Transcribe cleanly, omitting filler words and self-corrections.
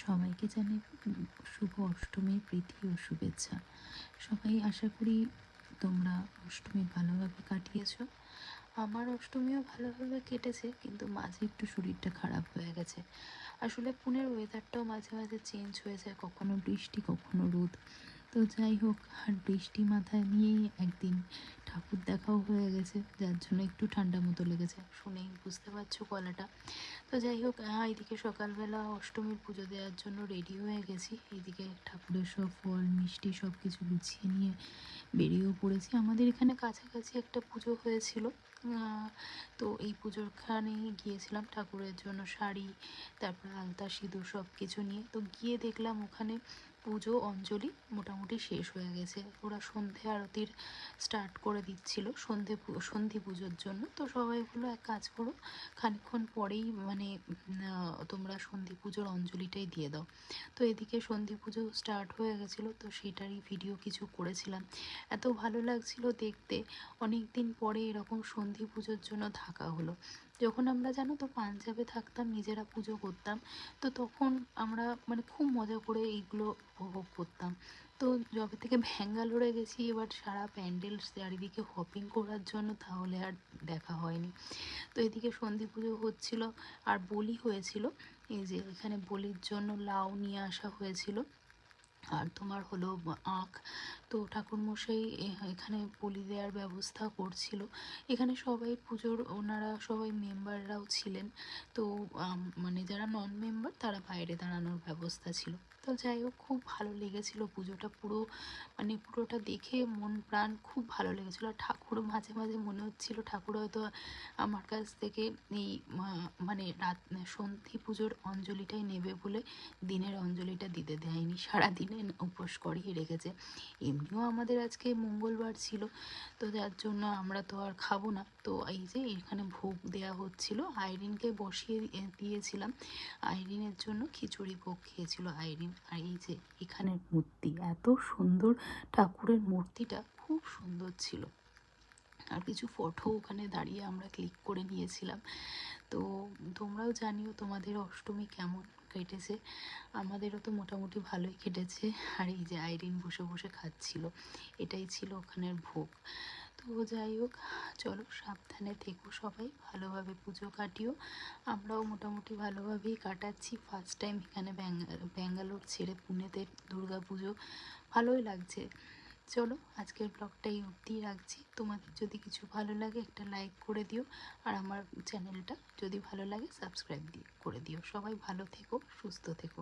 সবাইকে জানাই শুভ অষ্টমীর প্রীতি ও শুভেচ্ছা। সবাই আশা করি তোমরা অষ্টমী ভালোভাবে কাটিয়েছো। আমার অষ্টমীও ভালোভাবে কেটেছে, কিন্তু মাঝে একটু শরীরটা খারাপ হয়ে গেছে। আসলে পুনের ওয়েদারটাও মাঝে মাঝে চেঞ্জ হয়ে যায়, কখনো বৃষ্টি কখনো রোদ। তো যাই হোক, আর বৃষ্টি মাথায় নিয়েই একদিন ঠাকুর দেখাও হয়ে গেছে, যার জন্য একটু ঠান্ডা মতো লেগেছে, শুনেই বুঝতে পারছো গলাটা। তো যাই হোক, এইদিকে সকালবেলা অষ্টমীর পুজো দেওয়ার জন্য রেডি হয়ে গেছি। এইদিকে ঠাকুরের সব ফল মিষ্টি সব কিছু গুছিয়ে নিয়ে বেরিয়েও পড়েছি। আমাদের এখানে কাছাকাছি একটা পুজো হয়েছিল, তো এই পুজোরখানেই গিয়েছিলাম ঠাকুরের জন্য শাড়ি, তারপর আলতা সিঁদুর সব কিছু নিয়ে। তো গিয়ে দেখলাম ওখানে পুজো অঞ্জলি মোটামুটি শেষ হয়ে গেছে। ওরা সন্ধে আরতির স্টার্ট করে দিচ্ছিল সন্ধি পুজোর জন্য। তো সবাই বললো এক কাজ করো, খানিকক্ষণ পরেই মানে তোমরা সন্ধি পুজোর অঞ্জলিটাই দিয়ে দাও। তো এদিকে সন্ধি পুজো স্টার্ট হয়ে গেছিলো, তো সেটারই ভিডিও কিছু করেছিলাম। এত ভালো লাগছিল দেখতে, অনেক দিন পরে এরকম সন্ধি পুজোর জন্য থাকা হলো। যখন আমরা জানো তো পাঞ্জাবে থাকতাম, নিজেরা পুজো করতাম, তো তখন আমরা মানে খুব মজা করে এইগুলো উপভোগ করতাম। তো যবে থেকে ব্যাঙ্গালোরে গেছি, এবার সারা প্যান্ডেল চারিদিকে হপিং করার জন্য, তাহলে আর দেখা হয়নি। তো এদিকে সন্ধি পুজো হচ্ছিল, আর বলি হয়েছিল। এই যে এখানে বলির জন্য লাউ নিয়ে আসা হয়েছিল, আর তোমার হলো আখ। তো ঠাকুরমশাই এখানে বলি দেওয়ার ব্যবস্থা করছিল। এখানে সবাই পুজোর ওনারা সবাই মেম্বাররাও ছিলেন। তো মানে যারা নন মেম্বার তারা বাইরে দাঁড়ানোর ব্যবস্থা ছিল। তো যাই হোক, খুব ভালো লেগেছিল পুজোটা, পুরো মানে পুরোটা দেখে মন প্রাণ খুব ভালো লেগেছিলো। আর ঠাকুর মাঝে মাঝে মনে হচ্ছিল ঠাকুর হয়তো আমার কাছ থেকে এই মানে সন্ধি পুজোর অঞ্জলিটাই নেবে বলে দিনের অঞ্জলিটা দিতে দেয়নি, সারা দিনে উপোস করিয়ে রেখেছে। এমনিও আমাদের আজকে মঙ্গলবার ছিল, তো যার জন্য আমরা তো আর খাবো না। তো এই যে এখানে ভোগ দেওয়া হচ্ছিল, আইরিনকে বসিয়ে দিয়েছিলাম। আইরিনের জন্য খিচুড়ি ভোগ খেয়েছিল আইরিন। আর এই যে এখানের মূর্তি, এত সুন্দর, ঠাকুরের মূর্তিটা খুব সুন্দর ছিল। আর কিছু ফটো ওখানে দাঁড়িয়ে আমরা ক্লিক করে নিয়েছিলাম। তো তোমরাও জানিও তোমাদের অষ্টমী কেমন কেটেছে। আমাদেরও তো মোটামুটি ভালোই কেটেছে। আর এই যে আইরিন বসে বসে খাচ্ছিল, এটাই ছিল ওখানের ভোগ। তো যাই হোক, চলো সাবধানে থেকো, সবাই ভালোভাবে পুজো কাটিও। আমরাও মোটামুটি ভালোভাবেই কাটাচ্ছি। ফার্স্ট টাইম এখানে ব্যাঙ্গালোর ছেড়ে পুনেতে দুর্গা পুজো, ভালোই লাগছে। চলো আজকের ব্লগটা এই অবধিই রাখছি। তোমাদের যদি কিছু ভালো লাগে একটা লাইক করে দিও, আর আমার চ্যানেলটা যদি ভালো লাগে সাবস্ক্রাইব করে দিও। সবাই ভালো থেকো, সুস্থ থেকো।